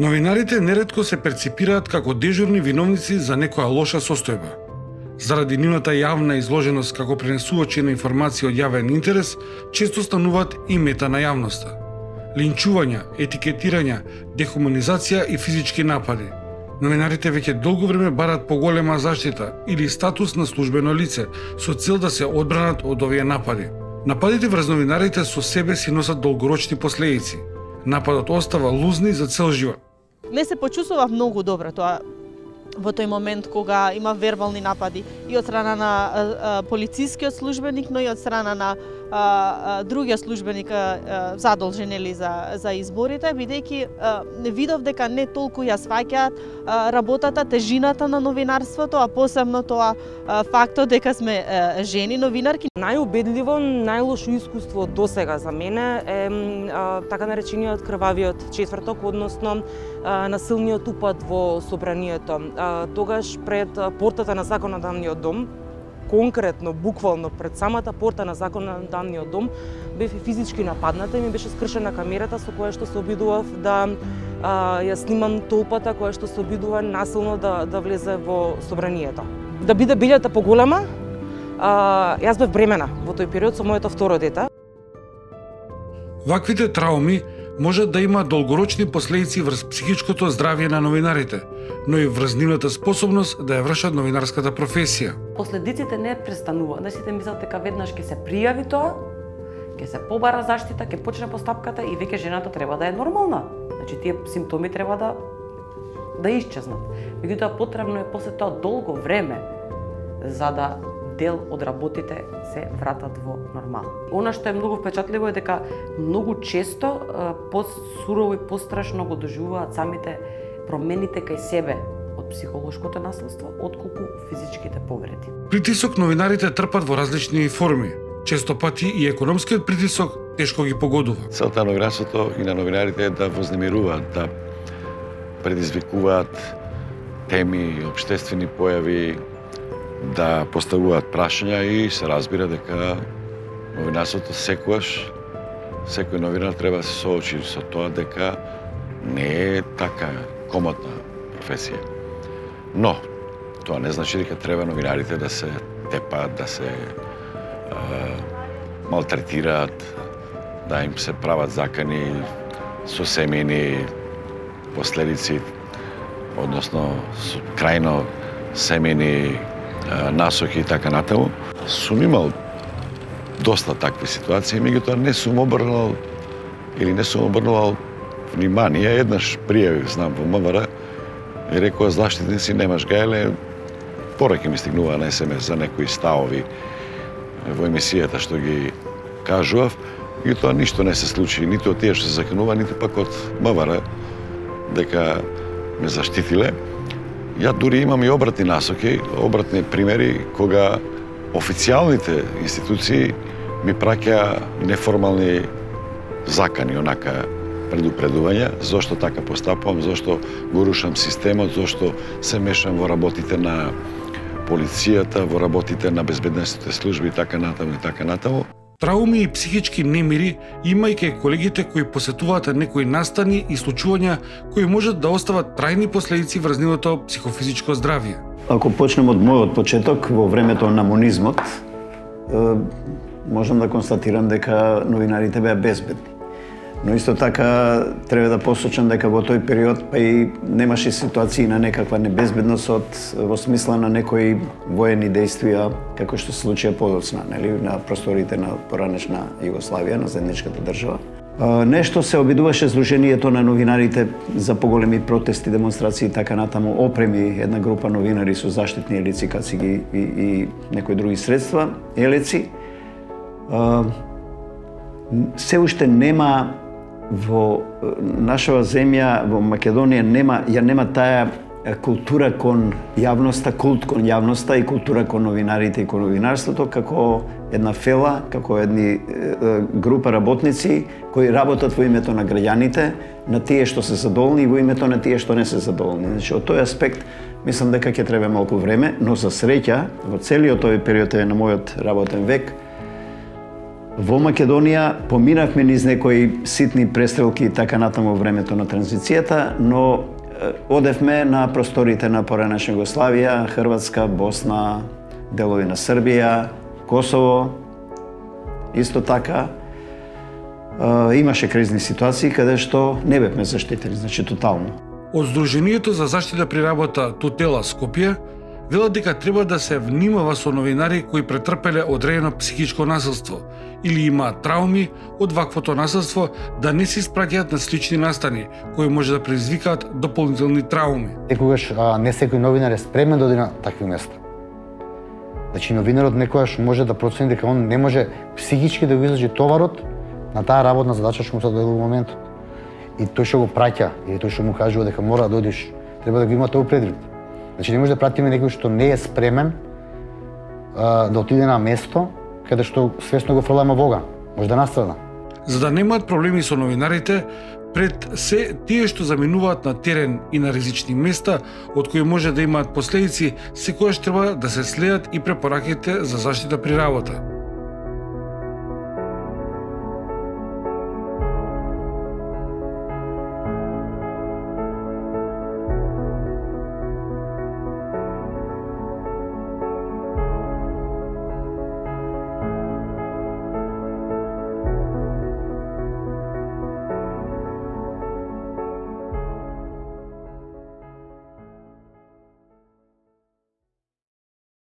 Новинарите неретко се перципираат како дежурни виновници за некоја лоша состојба. Заради нивната јавна изложеност како пренесувачи на информации од јавен интерес, често стануваат и мета на јавноста. Линчувања, етикетирања, дехуманизација и физички напади. Новинарите веќе долго време барат поголема заштита или статус на службено лице со цел да се одбранат од овие напади. Нападите врз новинарите со себе си носат долгорочни последици. Нападот остава лузни за цел живот. Не се почувствував многу добро тоа во тој момент кога има вербални напади и од страна на полицискиот службеник, но и од страна на другиот службеник задолжен за изборите, бидејќи видов дека не толку ја сваќаат работата, тежината на новинарството, а посебно тоа фактот дека сме жени новинарки. Најубедливо, најлошо искуство досега за мене е така наречениот крвавиот четврток, односно насилниот упад во собранието. Тогаш пред портата на законодавниот дом, конкретно, буквално пред самата порта на законодавниот дом, бев физички нападната и ми беше скршена камерата со која што се обидував да ја снимам толпата која што се обидува насилно да влезе во собранието. Да биде белјата поголема, јас бев бремена во тој период со моето второ дете. Ваквите трауми можат да има долгорочни последици врз психичкото здравје на новинарите, но и врз нивната способност да ја вршат новинарската професија. Последиците не престануваат. Да сите мислат дека веднаш ќе се пријави тоа, ќе се побара заштита, ќе почне постапката и веќе жената треба да е нормална. Значи тие симптоми треба да исчезнат. Меѓутоа потребно е после тоа долго време за да дел од работите се вратат во нормала. Она што е многу впечатливо е дека многу често посурово и пострашно го доживуваат самите промените кај себе од психолошкото насилство, отколку физичките повреди. Притисок новинарите трпат во различни форми. Често пати и економскиот притисок тешко ги погодува. Целта на новинарството и на новинарите е да вознемируваат, да предизвикуваат теми, општествени појави, да поставуваат прашања и се разбира дека новинарството секој новинар треба да се соочи со тоа дека не е така комотна професија. Но, тоа не значи дека треба новинарите да се тепаат, да се малтретираат, да им се прават закани со семејни последици, односно со крајно семејни насоки и така натаму. Сум имал доста такви ситуации, меѓутоа не сум обрнал внимание. Еднаш пријавив, знам, во МВР и рекоа заштитници немаш гајле, пораки ми стигнува на СМС за некои ставови во емисијата што ги кажував, и тоа ништо не се случи, ниту од тие што се заканува, ниту пак од МВР дека ме заштитиле. Ја дури имам и обратни насоки, обратни примери, кога официјалните институции ми праќа неформални закани, онака предупредувања, зошто така постапувам, зошто го рушам системот, зошто се мешам во работите на полицијата, во работите на безбедносните служби и така натаму. Трауми и психички немири има и кај колегите кои посетуваат некои настани и случувања кои можат да остават трајни последици врз нивото психофизичко здравје. Ако почнем од мојот почеток, во времето на монизмот, можам да констатирам дека новинарите беа безбедни. Но исто така треба да посочам дека во тој период па и немаше ситуации на некаква небезбедност во смисла на некои воени действија како што се случија подоцна, нели, на просторите на поранешна Југославија, на заедничката држава. Нешто се обидуваше Сдруженијето на новинарите за поголеми протести, демонстрации и така натаму, опреми една група новинари со заштитни елици, кациги и некои други средства, елеци. Се уште нема во нашава земја, во Македонија, нема таа култура кон јавноста, култ кон јавноста и култура кон новинарите и кон новинарството, како една фела, како едни група работници кои работат во името на граѓаните, на тие што се задоволни и во името на тие што не се задоволни. Значи, од тој аспект, мислам дека ќе треба малку време, но за среќа, во целиот овој период на мојот работен век, Во Македонија поминавме низ некои ситни престрелки и така натаму во времето на транзицијата, но одевме на просторите на поранешна Југославија, Хрватска, Босна, делови на Србија, Косово. Исто така имаше кризни ситуации каде што не бевме заштитени, значи тотално. Од Сдруженијето за заштита при работа Тутела Скопје велат дека треба да се внимава со новинари кои претрпеле одредено психичко насилство или имаат трауми од ваквото насилство, да не се испраќаат на слични настани кои може да предизвикаат дополнителни трауми. Некогаш не секој новинар е спремен да оди на такви места. Значи новинарот некогаш може да процени дека он не може психички да го издржи товарот на таа работна задача што му се доделува во моментот. И тој што го праќа, или тој што му кажува дека мора да одиш, треба да го има тоа предвид. Значи не може да пратиме некој што не е спремен да отиде на место каде што свесно го фрламе во оган. Може да настрада. За да немаат проблеми со новинарите, пред се тие што заминуваат на терен и на ризични места, од кои може да имаат последици, секогаш треба да се следат и препораките за заштита при работа.